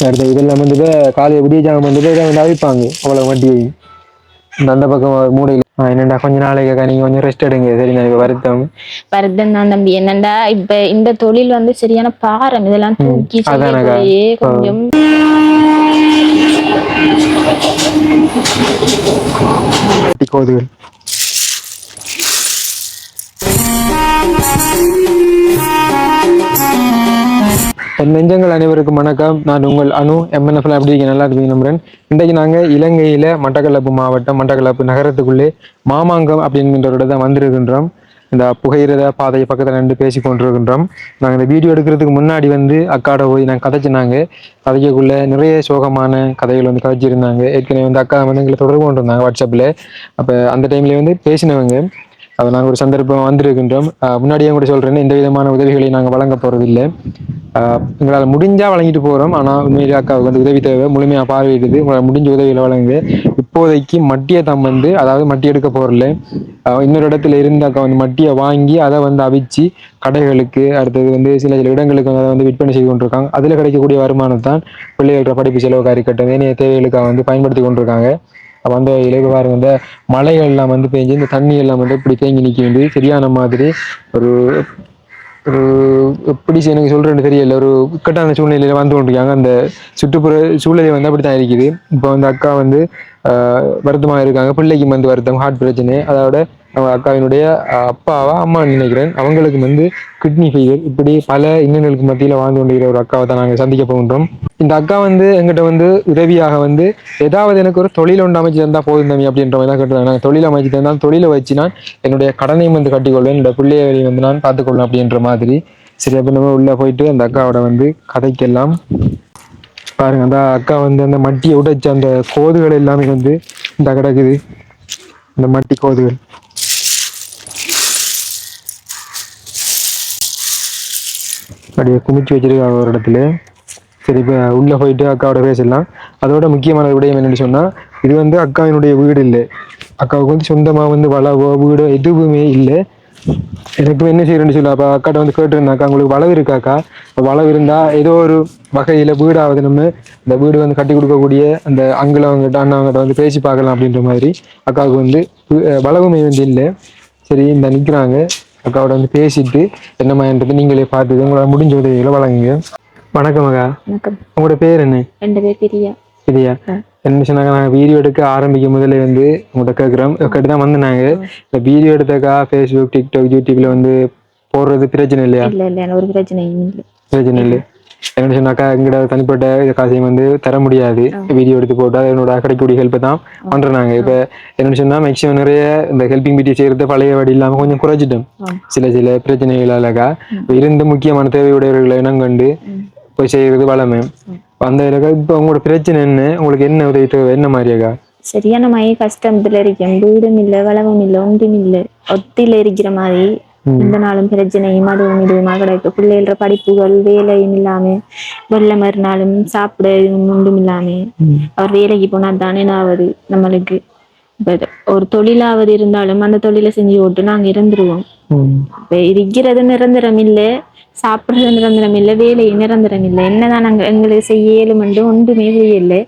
அடுத்த இதெல்லாம் வந்துட்டு காலையை விடிய ஜாமம் வந்துட்டு இதை வந்து அவிப்பாங்க அவ்வளோ வண்டியை அந்த பக்கம் மூடையில் என்னண்டா கொஞ்ச நாளைக்கு நீங்க கொஞ்சம் ரெஸ்ட் எடுங்க சரி நான் வருத்தம் வருத்தம் தான் தம்பி. என்னண்டா இப்ப இந்த தொழில் வந்து சரியான பாரம், இதெல்லாம் தூக்கி செய்யக்குள்ளேயே கொஞ்சம் கோதுகள். நெஞ்சங்கள் அனைவருக்கும் வணக்கம். நான் உங்கள் அனு MNFல அப்படி இருக்கேன், நல்லா இருக்கீங்க நம்புறேன். இன்றைக்கு நாங்கள் இலங்கையில மட்டக்களப்பு மாவட்டம் மட்டக்களப்பு நகரத்துக்குள்ளே மாமாங்கம் அப்படிங்கிற ஒரு இடத்தை வந்திருக்கின்றோம். இந்த புகையிரத பாதை பக்கத்தில் நின்று பேசி கொண்டிருக்கின்றோம். நாங்கள் இந்த வீடியோ எடுக்கிறதுக்கு முன்னாடி வந்து அக்காட போய் நாங்கள் கதைச்சினாங்க. கதைக்குள்ள நிறைய சோகமான கதைகள் வந்து கதைச்சிருந்தாங்க. ஏற்கனவே வந்து அக்கா வந்து எங்களை தொடர்பு கொண்டிருந்தாங்க வாட்ஸ்அப்பில். அப்போ அந்த டைம்லேயே வந்து பேசினவங்க. அதை நாங்கள் ஒரு சந்தர்ப்பம் வந்திருக்கின்றோம். முன்னாடியே கூட சொல்கிறேன்னு எந்த விதமான உதவிகளை நாங்கள் வழங்க போகிறதில்லை. எங்களால் முடிஞ்சால் வழங்கிட்டு போகிறோம். ஆனால் உண்மையிலே அக்காவுக்கு வந்து உதவி தேவை, முழுமையாக பார்வையிடுது. உங்களால் முடிஞ்ச உதவிகளை வழங்குது. இப்போதைக்கு மட்டியை வந்து அதாவது மட்டி எடுக்க போகிறல இன்னொரு இடத்துல இருந்து அக்கா வந்து மட்டியை வாங்கி அதை வந்து அவிச்சு கடைகளுக்கு அடுத்தது வந்து சில இடங்களுக்கு அதை வந்து விற்பனை செய்து கொண்டிருக்காங்க. அதில் கிடைக்கக்கூடிய வருமானத்தான் பிள்ளைகள படிப்பு செலவு காரிக்கட்டும் ஏனைய தேவைகளுக்காக வந்து பயன்படுத்தி கொண்டிருக்காங்க. அப்போ அந்த இலவு பாருங்க, இந்த மலைகள் எல்லாம் வந்து பெஞ்சு இந்த தண்ணி எல்லாம் வந்து இப்படி தேங்கி நிற்க வேண்டிய சரியான மாதிரி ஒரு ஒரு எப்படி எனக்கு சொல்றேன்னு தெரியல, ஒரு இக்கட்டான சூழ்நிலையில வந்து கொண்டிருக்காங்க. அந்த சுற்றுப்புற சூழ்நிலை வந்து அப்படித்தான் இருக்குது. இப்போ வந்து அக்கா வந்து வருத்தமாக இருக்காங்க. பிள்ளைக்கு வந்து வருத்தம், ஹார்ட் பிரச்சனை. அதோட அவங்க அக்காவினுடைய அப்பாவா அம்மா நினைக்கிறேன், அவங்களுக்கு வந்து கிட்னி ஃபெயிலியர். இப்படி பல இன்னல்களுக்கு மத்தியில் வாழ்ந்து கொண்டிருக்கிற ஒரு அக்காவை தான் நாங்கள் சந்திக்க போகின்றோம். இந்த அக்கா வந்து எங்கிட்ட வந்து உதவியாக வந்து ஏதாவது எனக்கு ஒரு தொழில் ஒன்று அமைச்சு தந்தா போதும் தம்பி அப்படின்ற மாதிரி தான் கேட்டுருக்காங்க. நாங்கள் தொழில் அமைச்சு தந்தால் தொழிலை வச்சு நான் என்னுடைய கடனையும் வந்து கட்டிக்கொள்வேன், என்னோட பிள்ளைகளை வந்து நான் பார்த்துக்கொள்வேன் அப்படின்ற மாதிரி. சரி, அப்போ நம்ம உள்ள போயிட்டு அந்த அக்காவோட வந்து கதைக்கெல்லாம் பாருங்க. அந்த அக்கா வந்து அந்த மட்டியை உடைச்ச அந்த கோதுகள் எல்லாமே வந்து இந்த கிடக்குது. இந்த மட்டி கோதுகள் அப்படியே குமிச்சு வச்சிருக்காங்க ஒரு இடத்துல. சரி, இப்போ உள்ள போயிட்டு அக்காவோட பேசலாம். அதோட முக்கியமான விடயம் என்னன்னு சொன்னா, இது வந்து அக்காவினுடைய வீடு இல்லை. அக்காவுக்கு வந்து சொந்தமா வந்து வளவோ வீடோ எதுவுமே இல்லை. எனக்கு என்ன செய்யறேன்னு சொல்லி அப்போ அக்காட்ட வந்து கேட்டுருந்தாக்கா, உங்களுக்கு வளவு இருக்காக்கா, வளவு இருந்தா ஏதோ ஒரு வகையில வீடாவது நம்ம இந்த வீடு வந்து கட்டி கொடுக்கக்கூடிய அந்த அங்கிலவங்கிட்ட அண்ணாவங்கிட்ட வந்து பேசி பார்க்கலாம் அப்படின்ற மாதிரி. அக்காவுக்கு வந்து வளவுமே வந்து இல்லை. சரி, இந்த நிற்கிறாங்க. அக்காவோட வந்து பேசிட்டு என்னமான்றது நீங்களே பார்த்துது உங்களால் முடிஞ்ச உதவிகளை வழங்குங்க. வணக்கம் அக்கா. உங்களோட பேர் என்ன? பிரியா. என்ன சொன்னாங்க, நாங்கள் வீடியோ எடுக்க ஆரம்பிக்கும் முதல்ல வந்து உங்கள்கிட்ட கேட்குறோம். கேட்டுதான் வந்து நாங்கள் இந்த வீடியோ எடுத்தக்கா ஃபேஸ்புக் டிக்டாக் யூடியூப்ல வந்து போடுறது பிரச்சனை இல்லையா? ஒரு பிரச்சனை இல்லை. என்ன சொன்னாக்கா, எங்கட தனிப்பட்ட காசையும் வந்து தர முடியாது. வீடியோ எடுத்து போட்டு என்னோட கிடைக்கக்கூடிய ஹெல்ப் தான் பண்றாங்க. இப்ப என்ன சொன்னா மேக்சிமம் நிறைய இந்த ஹெல்பிங் வீடியோ செய்யறது பழைய வழி இல்லாம கொஞ்சம் குறைச்சிட்டோம். சில பிரச்சனைகளாலக்கா இருந்து முக்கியமான தேவையுடையவர்களை இனம் கண்டு போய் செய்யறது வளமை. அந்த இப்ப உங்களோட பிரச்சனை என்ன, உங்களுக்கு என்ன உதவி தேவை, என்ன மாதிரியாக்கா? சரியான மாதிரி கஷ்டத்துல இருக்கேன். வீடும் இல்லை, வளவும் இல்லை, ஒன்றும் இல்லை, ஒத்தில இருக்கிற மாதிரி இந்த நாளும் பிரச்சனையும் அதுவும் இதுவுமா கிடைக்கு. பிள்ளைகள படிப்புகள் வேலையும் இல்லாம வெள்ள மறுநாளும் சாப்பிட ஒன்றும் இல்லாம அவர் வேலைக்கு போனா தானே ஆகுது நம்மளுக்கு. ஒரு தொழிலாவது இருந்தாலும் அந்த தொழிலை செஞ்சு ஓட்டு நாங்க இருந்துருவோம். இப்ப இருக்கிறது நிரந்தரம் இல்லை, சாப்பிடுறது நிரந்தரம் இல்லை, வேலை நிரந்தரம் இல்லை. என்னதான் நாங்க எங்களுக்கு செய்ய இயலுமென்று ஒன்றுமே செய்யலை.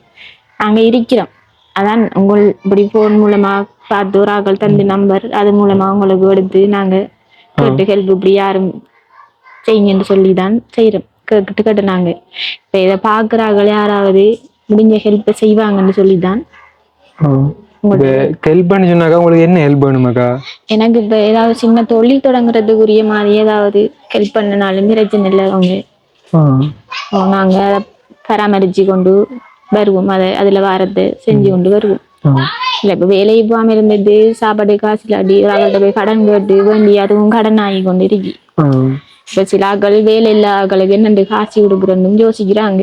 நாங்க இருக்கிறோம். அதான் உங்கள் இப்படி போன் மூலமா பார்த்து ஒரு ஆக்கள் தந்து நம்பர், அது மூலமா உங்களுக்கு எடுத்து நாங்க கேட்டு ஹெல்ப் இப்படி யாரும் செய்யுங்கன்னு சொல்லிதான் செய்யறோம். கேட்டு நாங்க இப்ப இதை பாக்குறார்கள் யாராவது முடிஞ்ச ஹெல்ப் செய்வாங்கன்னு சொல்லிதான். உங்களுக்கு என்ன ஹெல்ப் வேணுமாக்கா? எனக்கு இப்ப ஏதாவது சின்ன தொழில் தொடங்குறதுக்குரிய மாதிரி ஏதாவது ஹெல்ப் பண்ணனாலும் பிரச்சனை இல்லை. நாங்க பராமரிச்சு கொண்டு வருவோம். அதுல வாரத்தை செஞ்சு கொண்டு வருவோம். இல்ல இப்ப வேலைக்கு போகாம இருந்துட்டு சாப்பாடு காசு இல்லாட்டி அவங்கள்ட்ட போய் கடன் கேட்டு வேண்டி அதுவும் கடன் ஆகி கொண்டு இருக்கு. இப்ப சில ஆக்கள் வேலை இல்ல ஆக்களுக்கு என்னண்டு காசு கொடுக்குறன்னு யோசிக்கிறாங்க.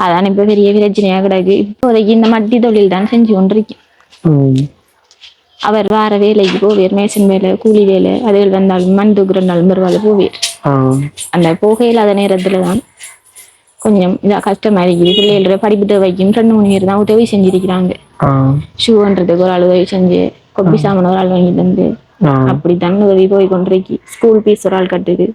அதான் இப்ப பெரிய பிரச்சனையா கிடக்கு. இப்போதைக்கு இந்த மட்டி தொழில் தான் செஞ்சு கொண்டிருக்கேன். அவர் வார வேலைக்கு போவார், மேசன் வேலை, கூலி வேலை, அதில் வந்தாலும் மண் தூக்குறனாலும் பரவாயில்ல போவார். அந்த போகையில் அத நேரத்துலதான் கொஞ்சம் இதா கஷ்டமா இருக்குது. பிள்ளைகள படிப்பு தேவைக்கும் 2-3 பேர் தான் உதவி செஞ்சிருக்கிறாங்க. ஷூன்றதுக்கு ஒரு ஆள் உதவி செஞ்சு, கொப்பி சாமான் ஒரு ஆள் வாங்கி தந்து, அப்படித்தான் உதவி போய் கொண்டிருக்கு. ஸ்கூல் பீஸ் ஒரு ஆள் கட்டுது.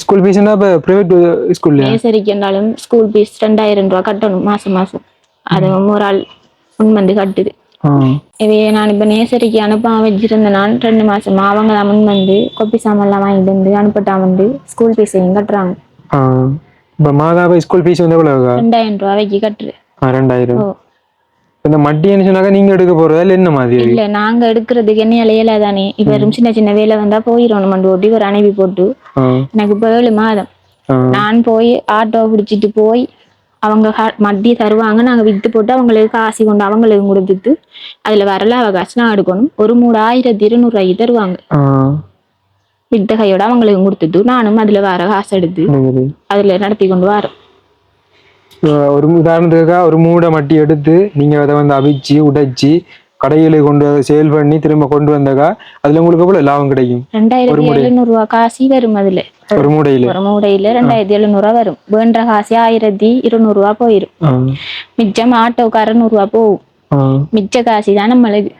ஸ்கூல் ஃபீஸ்னா இப்போ ப்ரைவேட் ஸ்கூல்லையா? நேசரிக்கு இருந்தாலும் ஸ்கூல் ஃபீஸ் 2000 ரூபா கட்டணும் மாசம். அது ஒரு ஆள் முன்வந்து கட்டுது. இவைய நான் இப்ப நேசரிக்கு அனுப்ப வச்சிருந்த நான் 2 மாசமா அவங்க தான் முன்வந்து கொப்பி சாமான்லாம் வாங்கிட்டு வந்து அனுப்பிட்டா வந்து ஸ்கூல் ஃபீஸையும் கட்டுறாங்க. இப்போ மாதாவை ஸ்கூல் ஃபீஸ் வந்து எவ்வளவு? 2000 ரூபாய்க்கு கட்டுரு. 2000. இந்த மட்டின்னு சொன்னாக்க நீங்க எடுக்க போறதா இல்ல என்ன மாதிரி? இல்ல நாங்க எடுக்கிறதுக்கு என்ன இலையில தானே இப்ப சின்ன வேலை வந்தா போயிடணும் மண்டு ஓட்டி ஒரு அனுப்பி போட்டு எனக்கு இப்ப 7 மாதம் நான் போய் ஆட்டோ பிடிச்சிட்டு போய் அவங்க மட்டி தருவாங்க, நாங்க வித்து போட்டு அவங்களுக்கு காசு கொண்டு அவங்களுக்கு கொடுத்துட்டு அதுல வரல அவகாசம் நான் எடுக்கணும். ஒரு மூடு 1200 ரூபாய்க்கு தருவாங்க வித்த கையோட அவங்களுக்கு கொடுத்துட்டு நானும் அதுல வர காசு எடுத்து அதுல நடத்தி கொண்டு வரோம். ஒரு உதாரணத்துக்காக ஒரு மூடை மட்டி எடுத்து நீங்க அதை வந்து அவிச்சு உடைச்சி கடையில கொண்டு சேல் பண்ணி திரும்ப கொண்டு வந்தக்கா அதுல உங்களுக்கு எவ்வளவு லாபம் கிடைக்கும்? 2700 ரூபாய் காசி வரும். அதுல ஒரு மூடையில 2700 ரூபாய் வரும். வேண்ட காசி 1200 ரூபாய் போயிரும். மிச்சம் ஆட்டோக்கு 600 ரூபாய் போகும். மிச்ச காசி தான் நம்மளுக்கு.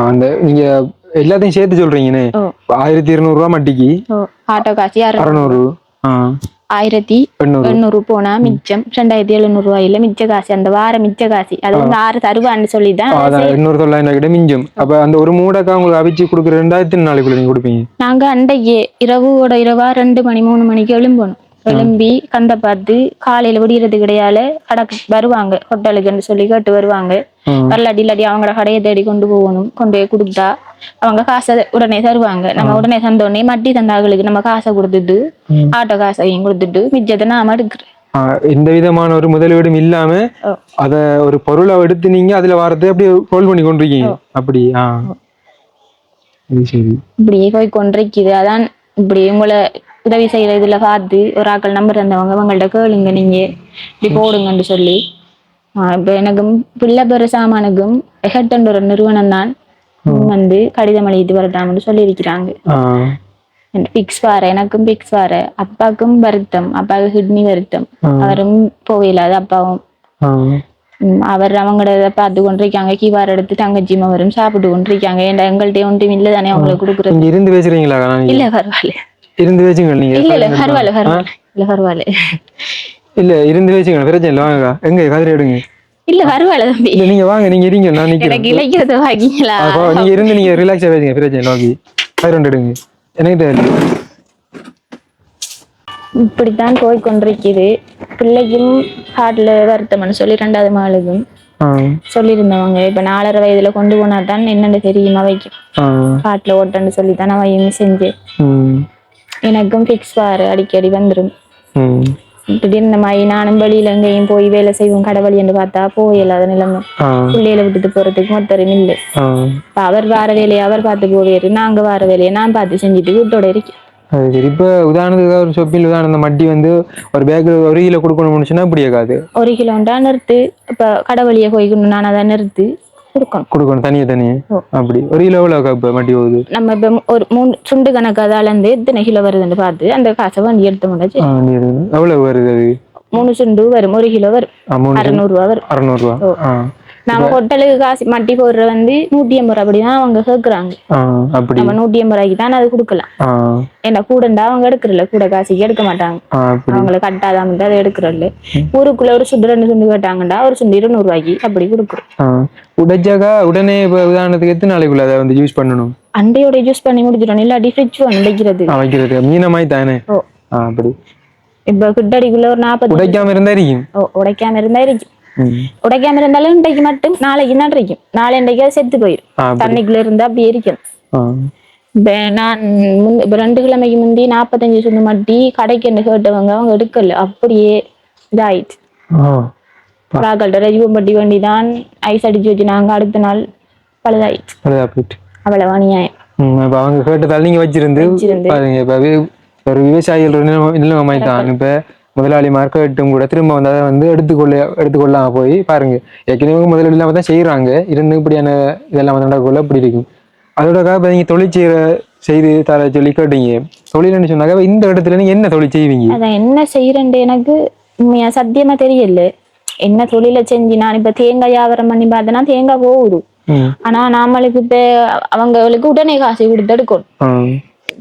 அந்த நீங்க எல்லாத்தையும் சேர்த்து சொல்றீங்கன்னு 1200 ரூபாய் மட்டிக்கு ஆட்டோ காசி 600, 1800 போனா மிச்சம் 2700 ரூபாயில மிச்ச காசு. அந்த வார மிச்ச காசு அது வந்து 6 தருவான்னு சொல்லிதான் 800 கிட்ட மிஞ்சம். அப்ப அந்த ஒரு மூடைக்கா உங்களுக்கு அவிச்சு கொடுக்குற 2000 நாளைக்குள்ள நீங்க கொடுப்பீங்க? நாங்க அன்றைக்கு இரவா 2 மணி 3 மணிக்கு எழும்பணும். எழும்பி கந்த பார்த்து காலையில விடியறதுக்கு கிடையால கடக்கு வருவாங்க ஹோட்டலுக்குன்னு சொல்லி கேட்டு வருவாங்க. இல்லாட்டி அவங்களோட கடையை தேடி கொண்டு போகணும். கொண்டு போய் கொடுத்தா அவங்க காசை உடனே தருவாங்க. நம்ம உடனே தந்தோடனே மட்டி தந்தாங்களுக்கு நம்ம காசை கொடுத்துட்டு ஆட்டோ காசையும் கொடுத்துட்டு மிச்சத்தை நாம எடுக்கிறேன். எந்த விதமான ஒரு முதலீடும் இல்லாம அத ஒரு பொருளை எடுத்து நீங்க அதுல வாரத்தை அப்படியே ஹோல்ட் பண்ணி கொண்டிருக்கீங்க. அப்படி இப்படியே போய் கொண்டிருக்குது. அதான் இப்படி உங்களை உதவி செய்யற இதுல பார்த்து ஒரு ஆக்கள் நம்பர் தந்தவங்க அவங்கள்ட்ட கேளுங்க நீங்க இப்படி போடுங்கன்னு சொல்லி இப்ப எனக்கும் பிள்ளை பெரு சாமானுக்கும் எஹட்ன்ற ஒரு நிறுவனம் தான் வந்து கடிதம் எழுதிட்டு வரட்டாம்னு சொல்லி இருக்கிறாங்க. பிக்ஸ் வார எனக்கும் பிக்ஸ் வார அப்பாவுக்கும் வருத்தம், அப்பாவுக்கு கிட்னி வருத்தம், அவரும் போயிடாது அப்பாவும். அவர் அவங்களோட பார்த்து கொண்டிருக்காங்க. கீவார் எடுத்து தங்கச்சிமா வரும் சாப்பிட்டு கொண்டிருக்காங்க. ஏன்டா எங்கள்கிட்ட ஒன்றும் இல்லை தானே அவங்களுக்கு கொடுக்குறது. இருந்து பேசுறீங்களா? இல்ல பரவாயில்ல இருந்து பேசுங்க. நீங்க இல்ல பரவாயில்ல இல்ல இருந்து பேசுங்க பிரச்சனை இல்லை. வாங்க எங்க கதிரை எடுங்க. இல்ல பரவாயில்ல தம்பி. இல்ல நீங்க வாங்க, நீங்க இருங்க, நான் நிக்கிறேன். இளைக்கிறது வாங்கிங்களா? நீங்க இருந்து நீங்க ரிலாக்ஸா பேசுங்க பிரச்சனை இல்லை. வாங்கி கதிரை எடுங்க. எனக்கு தேவை. இப்படித்தான் போய் கொண்டிருக்குது. பிள்ளைக்கும் ஹார்ட்ல வருத்தம்னு சொல்லி 2வது மகளுக்கும் சொல்லியிருந்தவங்க. இப்ப 4.5 வயதுல கொண்டு போனாதான் என்னன்னு தெரியுமா வைக்கும் ஹார்ட்ல ஓட்டன்னு சொல்லித்தான் அவையும் செஞ்சேன். எனக்கும் பிக்ஸ் வாரு அடிக்கடி வந்துடும். இப்படி இந்த மாதிரி நானும் வெளியில எங்கேயும் போய் வேலை செய்வோம் கடவுளி என்று பார்த்தா போயில்லாத நிலைமை. பிள்ளையில விட்டுட்டு போறதுக்கு மொத்தரும் இல்லை. அவர் வார வேலையை அவர் பார்த்து போவேரு, நாங்க வார வேலையை நான் பார்த்து செஞ்சுட்டு வீட்டோட இருக்கேன். இப்ப உதாரணத்துக்கு ஒரு சொப்பில் உதாரணம் மட்டி வந்து ஒரு பேக் 1 கிலோ கொடுக்கணும்னு சொன்னா இப்படி இருக்காது. 1 கிலோண்டா நிறுத்து. இப்ப கடவுளிய போய்க்கணும் நான் அதை நிறுத்து கொடுக்கணும் தனியே. அப்படி 1 கிலோ எவ்வளவு மட்டி போகுது? நம்ம இப்ப ஒரு 3 சுண்டு கணக்கு அதால இருந்து எத்தனை கிலோ வருதுன்னு பார்த்து அந்த காசை வண்டி எடுத்த முடியாது. எவ்வளவு வருது? 3 சுண்டு வரும், 1 கிலோ வரும், 600 ரூபா வரும். 600 ரூபா. நம்ம ஹோட்டலுக்கு காசு மட்டி போடுற வந்து 180 ரூபா அப்படிதான் அவங்க கேட்கறாங்க. நம்ம 180 ரூபாய்க்கு தான் அது கொடுக்கலாம். ஏன்னா கூடண்டா அவங்க எடுக்கிறல்ல, கூட காசுக்கு எடுக்க மாட்டாங்க. அவங்களை கட்டாதான் அதை எடுக்கிறல்ல. ஊருக்குள்ள ஒரு சுண்டு 2 சுண்டு கேட்டாங்கண்டா ஒரு சுண்டு 200 ரூபாய்க்கு அப்படி கொடுக்குறோம். உடைச்சாக்கா உடனே உதாரணத்துக்கு எத்தனை நாளைக்குள்ள அதை வந்து யூஸ் பண்ணணும்? அண்டையோட யூஸ் பண்ணி முடிச்சிடணும். இல்லாட்டி ஃப்ரிட்ஜ் வைக்கிறது மீனமாய் தானே. அப்படி இப்ப கிட்டடிக்குள்ள ஒரு 40 உடைக்காம இருந்தா இருக்கும். உடைக்காம உடைக்காம இருந்தாலும் இன்றைக்கு மட்டும் நாளைக்கு தான் இருக்கும். நாளை இன்றைக்கு செத்து போயிடும். தண்ணிக்குள்ள இருந்தா அப்படி இருக்கும். நான் 2 கிழமைக்கு முந்தி 45 சுண்டு மட்டி கடைக்கு என்ன கேட்டவங்க அவங்க எடுக்கல. அப்படியே இதாயிடுச்சு. ரஜீவம் பட்டி வேண்டிதான் ஐஸ் அடிச்சு வச்சு நாங்க அடுத்த நாள் பழுதாயிடுச்சு. அவ்வளவு அநியாயம். அவங்க கேட்டதால நீங்க வச்சிருந்து ஒரு விவசாயிகள் நிலைமை தான். இப்ப முதலாளி மார்க்கெட்டும் கூட திரும்ப வந்து அதை வந்து எடுத்துக்கொள்ளாம போய் பாருங்க. ஏற்கனவே முதலீடு இல்லாம தான் செய்யறாங்க. இருந்து இப்படியான இதெல்லாம் வந்து நடக்கல இப்படி இருக்கும். அதோட நீங்க தொழில் செய்து தர சொல்லி கேட்டீங்க. தொழில்னு சொன்னாக்க இந்த இடத்துல நீங்க என்ன தொழில் செய்வீங்க? அதான் என்ன செய்யறேன் எனக்கு சத்தியமா தெரியல. என்ன தொழில செஞ்சு நான் இப்ப தேங்காய் வியாபாரம் பண்ணி பார்த்தேன்னா தேங்காய் போகுது. ஆனா நம்மளுக்கு இப்ப அவங்களுக்கு உடனே காசு கொடுத்து எடுக்கணும்.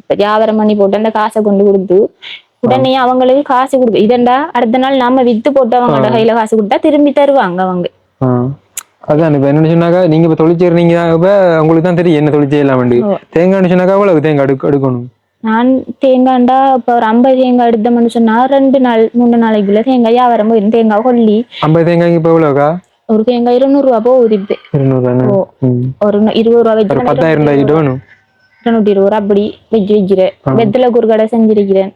இப்ப வியாபாரம் பண்ணி போட்டு அந்த காசை கொண்டு கொடுத்து உடனே அவங்களுக்கு காசு கொடுக்கு இதண்டா அடுத்த நாள் நாம வித்து போட்டு அவங்களோட கையில காசு கொடுத்தா திரும்பி தருவாங்க அவங்க. அதான் இப்ப என்ன சொன்னாக்கா நீங்க இப்ப தொழிற்சீங்க உங்களுக்கு தான் தெரியும் என்ன தொழிற்சி எல்லாம் வேண்டி தேங்காய் சொன்னாக்கா அவ்வளவு தேங்காய் எடுக்கணும். நான் தேங்காய்டா இப்ப ஒரு 50 தேங்காய் எடுத்தோம்னு சொன்னா 2 நாள் 3 நாளைக்குள்ள தேங்காய் வியாபாரம் போயிடும். தேங்காய் கொல்லி 50 தேங்காய்க்கு இப்ப எவ்வளவுக்கா? ஒரு தேங்காய் 200 ரூபா போகுது. ஒரு 20 ரூபா வச்சு 10,000 ரூபாய்க்கு வேணும். 220 ரூபா அப்படி வச்சு வைக்கிறேன். வெத்தில குறுக்கடை செஞ்சிருக்கிறேன்.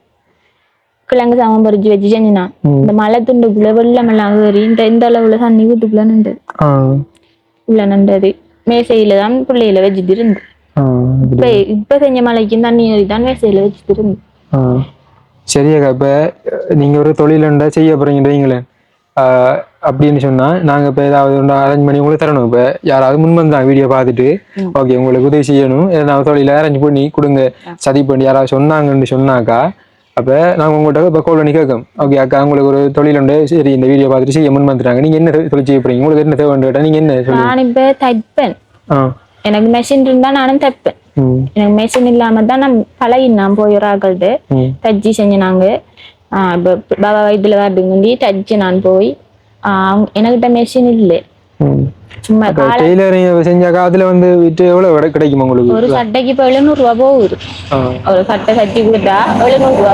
கிழங்கு சாமம் பறிச்சு வச்சு செஞ்சினா இந்த மலை துண்டுக்குள்ள வெள்ளம் எல்லாம் ஏறி இந்த அளவுல தண்ணி வீட்டுக்குள்ள நின்றது உள்ள நின்றது. மேசையில தான் பிள்ளையில வச்சுட்டு இருந்து இப்ப செஞ்ச மலைக்கு தண்ணி ஏறி தான் மேசையில வச்சுட்டு இருந்து. சரியாக்கா இப்ப நீங்க ஒரு தொழில் செய்ய போறீங்கன்றீங்களே அப்படின்னு சொன்னா நாங்க இப்ப ஏதாவது அரேஞ்ச் பண்ணி உங்களுக்கு தரணும். இப்ப யாராவது முன்வந்தாங்க வீடியோ பார்த்துட்டு ஓகே உங்களுக்கு உதவி செய்யணும் ஏதாவது தொழில அரேஞ்ச் பண்ணி கொடுங்க சதி பண்ணி யாராவது சொன்னாங்கன்னு சொன்னாக்கா அப்ப நாங்க உங்கள்கிட்ட இப்ப கால் பண்ணி கேட்கும். ஓகே அக்கா உங்களுக்கு ஒரு தொழில் உண்டு சரி இந்த வீடியோ பார்த்துட்டு செய்ய முன் வந்துட்டாங்க நீங்க என்ன தொழில் செய்ய போறீங்க உங்களுக்கு என்ன தேவை கேட்டா நீங்க என்ன சொல்லுங்க. நான் இப்ப தைப்பேன். எனக்கு மெஷின் இருந்தா நானும் தைப்பேன். எனக்கு மெஷின் இல்லாம தான் நான் பழகினான் போய் ஒரு ஆக்கள்கிட்ட தச்சு செஞ்சினாங்க. இப்ப பாபா வயிற்றுல வருதுங்கண்டி தச்சு நான் போய் எனக்கிட்ட மெஷின் இல்லை. சும்மா டெய்லரிங் செஞ்சாக்கா அதுல வந்து விட்டு எவ்வளவு கிடைக்கும் உங்களுக்கு? ஒரு சட்டைக்கு இப்ப 700 ரூபா போகுது. ஒரு சட்டை சட்டி கொடுத்தா 700 ரூபா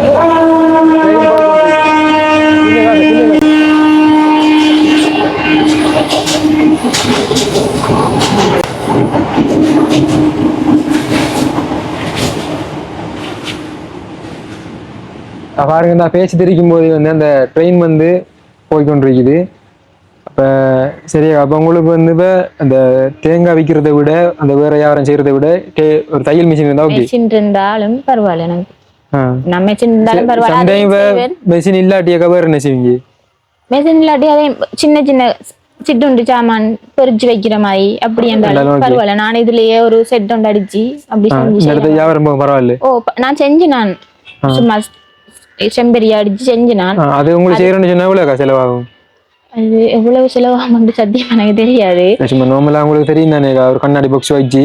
பாருங்க நான் பேசிட்டு இருக்கும் போது வந்து அந்த ட்ரெயின் வந்து போய்கொண்டிருக்குது. அப்ப சரியா அப்ப உங்களுக்கு வந்து இப்ப அந்த தேங்காய் விற்கிறத விட அந்த வேற வியாபாரம் செய்யறதை விட ஒரு தையல் மிஷின் இருந்தா ஓகே. மிஷின் இருந்தாலும் பரவாயில்ல எனக்கு. நான் மெஷின் இருந்தாலும் பரவாயில்ல. மெஷின் இல்லாட்டியாக்கா வேற என்ன செய்வீங்க? மெஷின் இல்லாட்டி அதே சின்ன சின்ன சிட்டுண்டு சாமான் பொறிச்சு வைக்கிற மாதிரி அப்படி இருந்தாலும் பரவாயில்ல. நான் இதுலயே ஒரு செட் ஒன்று அடிச்சு அப்படி செஞ்சு வியாபாரம் பரவாயில்ல. நான் செஞ்சு நான் சும்மா செம்பெரியா அடிச்சு செஞ்சு நான் அது உங்களுக்கு செய்யறேன்னு சொன்னா எவ்வளவு செலவாகும்? அது எவ்வளவு செலவாகும் சத்தியம் எனக்கு தெரியாது. சும்மா நார்மலா உங்களுக்கு தெரியும் தானே ஒரு கண்ணாடி பாக்ஸ் வச்சு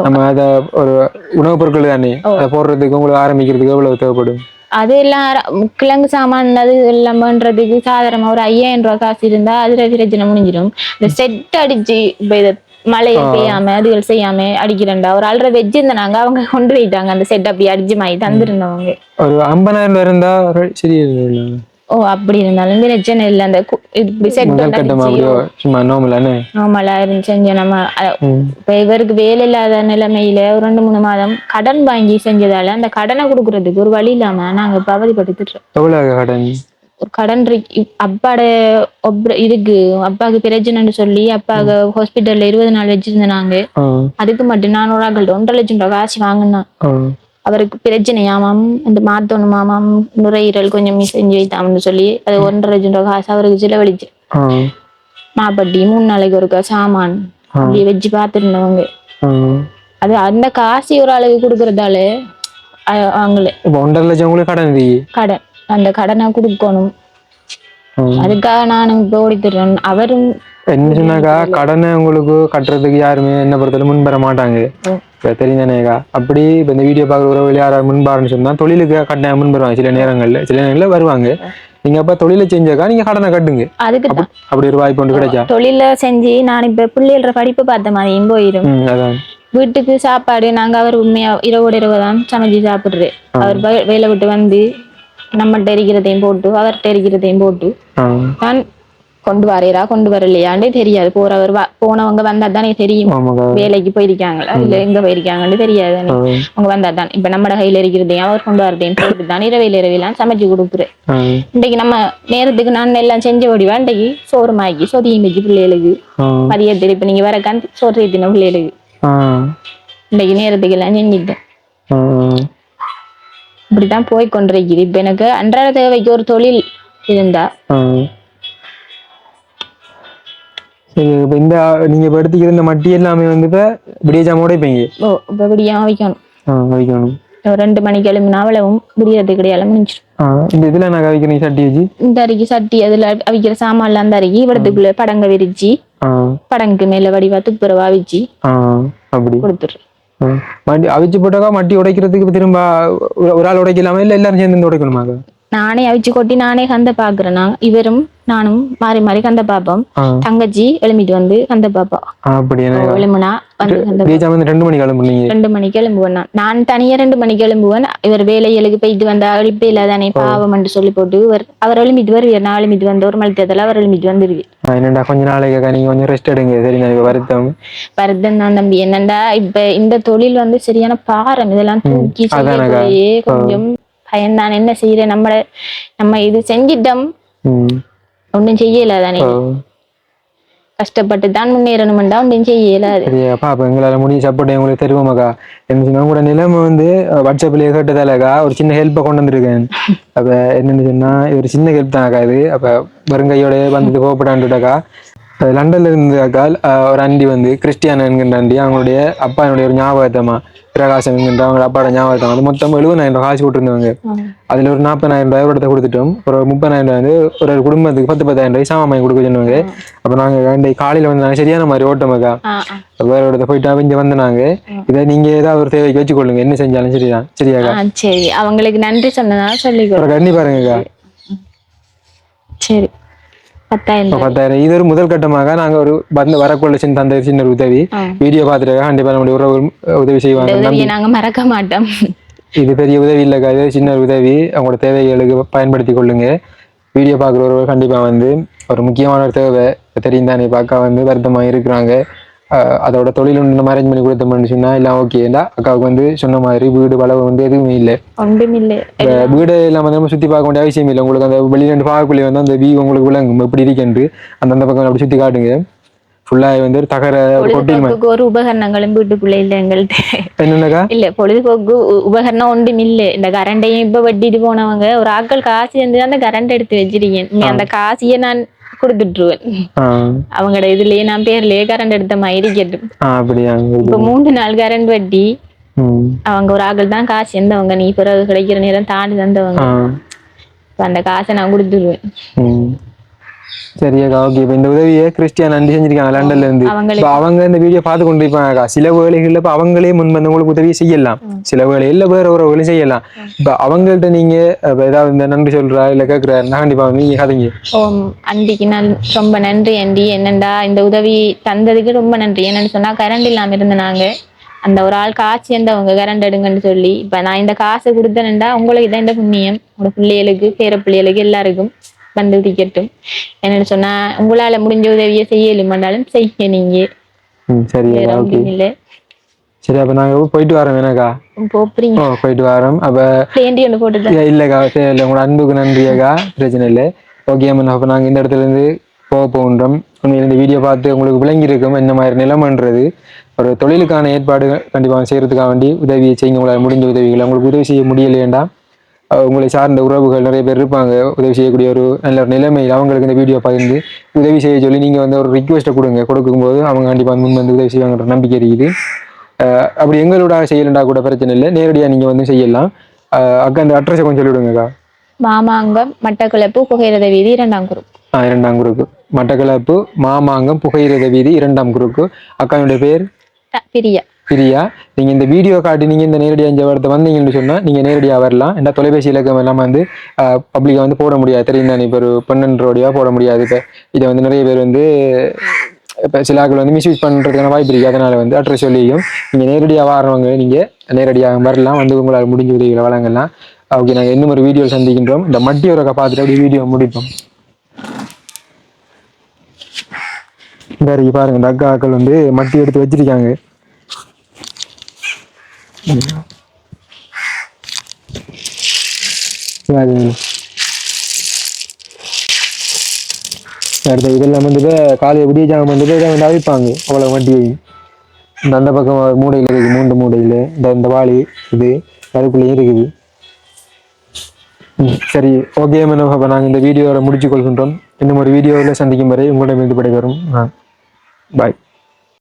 நம்ம அத ஒரு உணவுப் பொருட்கள் தானே அதை போடுறதுக்கு உங்களுக்கு ஆரம்பிக்கிறதுக்கு எவ்வளவு தேவைப்படும்? அது எல்லாம் கிழங்கு சாமான் அது எல்லாம் பண்றதுக்கு சாதாரணமா ஒரு 5000 ரூபாய் காசு இருந்தா அதுல பிரச்சனை முடிஞ்சிடும். இந்த செட் அடிச்சு இப்ப இதை மழையை பெய்யாம அதுகள் செய்யாம அடிக்கிறேன்டா ஒரு ஆள்ற வெஜ் இருந்தாங்க அவங்க கொண்டு போயிட்டாங்க அந்த செட் அப்படி அடிச்சு மாதிரி தந்துருந்தவங்க. ஒரு 50,000 இருந்தா சரி. அப்படி இருந்தாலும் பிரச்சனை இல்லை. அந்த நார்மலா இருந்து செஞ்ச நம்ம இப்ப இவருக்கு வேலை இல்லாத நிலைமையில ஒரு 2-3 மாதம் கடன் வாங்கி செஞ்சதால அந்த கடனை கொடுக்கறதுக்கு ஒரு வழி இல்லாம நாங்க இப்ப அவதிப்பட்டுட்டு ஒரு கடன் அப்பாட இதுக்கு அப்பாவுக்கு பிரச்சனைன்னு சொல்லி அப்பாவுக்கு ஹாஸ்பிட்டல்ல 20 நாள் வச்சிருந்தாங்க. அதுக்கு மட்டும் நான் ஒரு ஆகள்கிட்ட 1.5 லட்சம் ரூபாய் காசு வாங்கினா அவருக்கு பிரச்சனையாமாம் இந்த மாத்தணுமாமாம் நுரையீரல் கொஞ்சம் செஞ்சு வைத்தாம்னு சொல்லி அது 1.5 லட்சம் ரூபாய் காசு அவருக்கு செலவழிச்சு மாப்பட்டி 3 நாளைக்கு ஒரு சாமான் அப்படியே வச்சு பார்த்துருந்தவங்க. அது அந்த காசு ஒரு அளவு கொடுக்கறதால அவங்களே 1.5 லட்சம் கடன் அந்த கடனை கொடுக்கணும். அதுக்காக நானும் இப்ப ஓடித்துறேன். அவரும் என்ன சொன்னாக்கா கடனை உங்களுக்கு கட்டுறதுக்கு யாருமே என்ன பொறுத்தவரை முன் பெற மாட்டாங்க தெரிஞ்சானேக்கா. அப்படி இப்ப இந்த வீடியோ பாக்குற உறவு யாராவது முன்பாருன்னு சொன்னா தொழிலுக்கு கட்டாயம் முன் பெறுவாங்க. சில நேரங்கள்ல வருவாங்க. நீங்க அப்ப தொழிலை செஞ்சாக்கா நீங்க கடனை கட்டுங்க. அதுக்கு அப்படி ஒரு வாய்ப்பு ஒன்று கிடைச்சா தொழில செஞ்சு நான் இப்ப பிள்ளைகள படிப்பு பார்த்த மாதிரியும் போயிடும். வீட்டுக்கு சாப்பாடு நாங்க அவர் உண்மையா இரவு தான் சமைச்சு சாப்பிடுறது. அவர் வேலை விட்டு வந்து நம்மகிட்ட இருக்கிறதையும் போட்டு அவர்கிட்ட இருக்கிறதையும் போட்டு நான் கொண்டு வரேரா கொண்டு வரலையாண்டே தெரியாது. போனவங்க வந்தா தானே தெரியும் வேலைக்கு போயிருக்காங்களா இல்ல எங்க போயிருக்காங்கன்னு தெரியாது. அவங்க வந்தா தான் இப்ப நம்ம கையில இருக்கிறதையும் அவர் கொண்டு வரதையும் போட்டு தான் இரவையெல்லாம் சமைச்சு கொடுக்குறேன். இன்னைக்கு நம்ம நேரத்துக்கு நான் எல்லாம் செஞ்ச ஓடிவா இன்றைக்கு சோறு மாக்கி சொதியும் வச்சு பிள்ளைகளுக்கு மதியத்தில் இப்ப நீங்க வர சோறு ஏத்தின பிள்ளைகளுக்கு இன்னைக்கு நேரத்துக்கு எல்லாம் செஞ்சுட்டேன். இப்படித்தான் போய் கொண்டிருக்குது. இப்ப எனக்கு அன்றாட தேவைக்கு ஒரு தொழில் இருந்தா இப்ப இந்த நீங்க இப்ப எடுத்துக்கிற இந்த மட்டி எல்லாமே வந்து இப்ப விடியஜாம உடைப்பீங்க. இப்ப விடியாம வைக்கணும். 2 மணிக்கு எழுமினா அவ்வளவும் விடியறது கிடையாது முடிஞ்சிடும். இந்த இதுல நான் அவிக்கிறேன் சட்டி வச்சு இந்த அரிக்கி சட்டி அதுல அவிக்கிற சாமான்ல அந்த அரிக்கி இவடத்துக்குள்ள படங்க விரிச்சு படங்குக்கு மேல வடிவா துப்புரவா வச்சு அப்படி கொடுத்துரு. மட்டி அவிச்சு போட்டாக்கா மட்டி உடைக்கிறதுக்கு திரும்ப ஒரு ஆள் உடைக்கலாமா இல்ல எல்லாரும் சேர்ந்து உடைக்கணுமா? நானே அவிச்சு கொட்டி நானே கந்த பாக்குறேன். இவரும் நானும் மாறி மாறி கந்த பாப்போம். தங்கச்சி எழும்பிட்டு வந்து கந்த பாப்பா. அப்படி எழும்புனா வந்து 2 மணிக்கு எழும்புனீங்க? 2 மணிக்கு எழும்புவேன். நான் தனியா 2 மணிக்கு எழும்புவேன். இவர் வேலைகளுக்கு போயிட்டு வந்தா எழுப்பே இல்லாதானே பாவம் என்று சொல்லி போட்டு அவர் எழும்பிட்டு வருவார். நான் எழும்பிட்டு வந்து ஒரு மணி தேர்தல அவர் எழும்பிட்டு வந்துருவேன். என்னடா கொஞ்ச நாளைக்கு நீங்க கொஞ்சம் ரெஸ்ட் எடுங்க. சரி வருத்தம் தான் தம்பி. என்னண்டா இப்ப இந்த தொழில் வந்து சரியான பாரம். இதெல்லாம் தூக்கி செய்யவே கொஞ்சம் பயன்தான். என்ன செய்யறேன் நம்ம இது செஞ்சிட்டோம் ஒன்றும் செய்யல தானே. கஷ்டப்பட்டு தான் முன்னேறணும்டா ஒன்றும் செய்யலாது. சரியாப்பா அப்ப எங்களால முடிஞ்ச சப்போர்ட் உங்களுக்கு தருவோமாக்கா. என்ன கூட நிலைமை வந்து வாட்ஸ்அப்லயே கேட்டதாலக்கா ஒரு சின்ன ஹெல்ப்பை கொண்டு வந்திருக்கேன். அப்ப என்னன்னு சொன்னா ஒரு சின்ன ஹெல்ப் தான் ஆகாது. அப்ப வருங்கையோட வந்து கோப்படான்ட்டுட்டாக்கா லண்டன்ல இருந்து அக்கா ஒரு அண்டி வந்து கிறிஸ்டியான என்கின்ற அண்டி அவங்களுடைய அப்பா என்னுடைய ஒரு ஞாபகத்தமா பிரகாசம் என்கின்ற அவங்க அப்பாவோட ஞாபகத்தம் வந்து மொத்தம் 70,000 காசு போட்டுருந்தவங்க. அதுல ஒரு 40,000 ரூபாய் கொடுத்துட்டோம். ஒரு 30,000 வந்து ஒரு குடும்பத்துக்கு 10,000 சாமான் கொடுக்க சொன்னாங்க. அப்ப நாங்க காலையில வந்து நாங்க சரியான மாதிரி ஓட்டமாக்கா வேற இடத்த போயிட்டா இங்க வந்து நாங்க இதை நீங்க ஏதாவது ஒரு தேவைக்கு வச்சுக்கொள்ளுங்க. என்ன செஞ்சாலும் சரிதான். சரியாக்கா? சரி அவங்களுக்கு நன்றி சொன்னதா சொல்லி கண்ணி பாருங்கக்கா. சரி 10,000 இது ஒரு முதல் கட்டமாக நாங்க ஒரு வரக்குள்ள தந்த சின்ன உதவி வீடியோ பார்த்துட்டு கண்டிப்பா நம்முடைய உதவி செய்வாங்க. நாங்க மறக்க மாட்டோம். இது பெரிய உதவி இல்லக்கா. இது சின்ன உதவி. அவங்களோட தேவைகளுக்கு பயன்படுத்தி கொள்ளுங்க. வீடியோ பார்க்குறவர்கள் கண்டிப்பா வந்து ஒரு முக்கியமான ஒரு தேவை தெரியும் தானே. பார்க்க வந்து வருத்தமா இருக்கிறாங்க. அதோட தொழில் ஒன்று அரேஞ்ச் பண்ணி கொடுத்தோம்னு சொன்னா எல்லாம் ஓகேடா. அக்காவுக்கு வந்து சொன்ன மாதிரி வீடு வளவு வந்து எதுவுமே இல்லை. வீடு எல்லாம் வந்து நம்ம சுத்தி பார்க்க வேண்டிய அவசியம் இல்லை. உங்களுக்கு அந்த வெளியில பார்க்கக்குள்ளே வந்து அந்த வீ உங்களுக்கு விளங்கும் எப்படி இருக்கேன் அந்த பக்கம் அப்படி சுத்தி காட்டுங்க. ஃபுல்லா வந்து தகர ஒரு உபகரணங்களும் வீட்டுக்குள்ள இல்ல எங்கள்கிட்ட. என்னக்கா? இல்ல பொழுதுபோக்கு உபகரணம் ஒன்றும் இல்ல. இந்த கரண்டையும் இப்ப வட்டிட்டு போனவங்க ஒரு ஆட்கள் காசு வந்து அந்த கரண்ட் எடுத்து வச்சிருக்கேன். நீ அந்த காசையே நான் கொடுத்துட்டுருவேன். அவங்களோட இதுலயே நான் பேர்லயே கரண்ட் எடுத்த மாதிரி கேட்டும். இப்ப 3 நாள் கரண்ட் வட்டி அவங்க ஒரு ஆக்கள் தான் காசு எந்தவங்க நீ பிறகு கிடைக்கிற நேரம் தாண்டி தந்தவங்க. அந்த காசை நான் கொடுத்துருவேன். சரியாக்கா ஓகே. இப்ப இந்த உதவியை கிறிஸ்டியான் நன்றி செஞ்சிருக்காங்க லண்டன்ல இருந்து. அவங்க இந்த வீடியோ பார்த்து கொண்டு இருப்பாங்க. சில வேலைகள்ல இப்ப அவங்களே முன்வந்து உங்களுக்கு உதவி செய்யலாம். சில வேலைகள்ல வேற ஒரு செய்யலாம். இப்ப அவங்கள்ட்ட நீங்க ஏதாவது இந்த நன்றி சொல்றா இல்ல கேட்கிறாருன்னா கண்டிப்பா நீங்க கதைங்க. அண்டிக்கு நான் ரொம்ப நன்றி அண்டி. என்னண்டா இந்த உதவி தந்ததுக்கு ரொம்ப நன்றி. என்னன்னு சொன்னா கரண்ட் இல்லாம இருந்தனாங்க அந்த ஒரு ஆள் காசு சேர்ந்தவங்க கரண்ட் எடுங்கன்னு சொல்லி இப்ப நான் இந்த காசை கொடுத்தேன்டா உங்களுக்கு இதான் இந்த புண்ணியம். உங்களோட பிள்ளைகளுக்கு பேர பிள்ளைகளுக்கு எல்லாருக்கும் வந்து உதிக்கட்டும். என்னன்னு சொன்னா உங்களால முடிஞ்ச உதவியை செய்யலுமாண்டாலும் செய்ய நீங்க. இல்ல சரி அப்ப நாங்க போயிட்டு வரோம். வேணாக்கா போறீங்க? போயிட்டு வரோம். அப்ப இல்லக்கா இல்ல உங்களோட அன்புக்கு நன்றியக்கா. பிரச்சனை இல்லை. ஓகே அப்ப நாங்க இந்த இடத்துல இருந்து போகின்றோம். இந்த வீடியோ பார்த்து உங்களுக்கு விளங்கி இருக்கும் என்ன மாதிரி நிலைமன்றது. ஒரு தொழிலுக்கான ஏற்பாடு கண்டிப்பாக செய்யறதுக்காக வேண்டி உதவியை செய்யுங்க. உங்களால் முடிஞ்ச உதவிகளை உங்களுக்கு உதவி செய்ய முடியலையேண்டா உங்களை சார்ந்த உறவுகள் நிறைய பேர் இருப்பாங்க உதவி செய்யக்கூடிய ஒரு நல்ல ஒரு நிலைமையில் அவங்களுக்கு இந்த வீடியோ பகிர்ந்து உதவி செய்ய சொல்லி நீங்கள் வந்து ஒரு ரிக்வெஸ்ட்டை கொடுக்கும்போது அவங்க கண்டிப்பாக முன் வந்து உதவி செய்வாங்கன்ற நம்பிக்கை இருக்குது. அப்படி எங்களோட செய்யலண்டா கூட பிரச்சனை இல்லை. நேரடியாக நீங்கள் வந்து செய்யலாம். அக்கா அந்த அட்ரஸை கொஞ்சம் சொல்லிவிடுங்கக்கா. மாமாங்கம் மட்டக்களப்பு புகையிரத வீதி 2ஆம் குறுக்கு. 2ஆம் குறுக்கு மட்டக்களப்பு மாமாங்கம் புகையிரத வீதி 2ஆம் குறுக்கு. அக்காவுடைய பேர் பிரியா. நீங்க இந்த வீடியோ காட்டி நீங்க இந்த நேரடியாக இந்த இடத்த வந்தீங்கன்னு சொன்னா நீங்க நேரடியாக வரலாம். ஏன்னா தொலைபேசி இலக்கம் எல்லாம் வந்து பப்ளிக்கா வந்து போட முடியாது. தெரியும் தானே. இப்போ ஒரு 12 ரூபாயா போட முடியாது. இப்போ இதை வந்து நிறைய பேர் வந்து இப்போ சில ஆட்கள் வந்து மிஸ்யூஸ் பண்றதுக்கான வாய்ப்பு இருக்கு. அதனால வந்து அட்ரஸ் சொல்லியும் நீங்க நேரடியாக வரவங்க நீங்க நேரடியாக வரலாம். வந்து உங்களால் முடிஞ்ச உதவிகளை வழங்கலாம். ஓகே நாங்கள் இன்னும் ஒரு வீடியோ சந்திக்கின்றோம். இந்த மட்டியோட பார்த்துட்டு அப்படி வீடியோ முடிப்போம். பாருங்க இந்த அக்காக்கள் வந்து மட்டி எடுத்து வச்சிருக்காங்க. இதெல்லாம் வந்துட்டு காலையை விடிய ஜாமம் வந்துட்டு இதை வந்து அவிப்பாங்க. அவ்வளவு மட்டியையும் இந்த அந்த பக்கம் மூடையில் இருக்குது. 3 மூடையில் இந்த வாளி இது கருப்புலையும் இருக்குது. சரி ஓகே மேடம். அப்போ நாங்கள் இந்த வீடியோவை முடிச்சு கொள்கின்றோம். இன்னும் ஒரு வீடியோவில் சந்திக்கும் வரை உங்களிடம் இருந்து விடைபெறும். பாய்.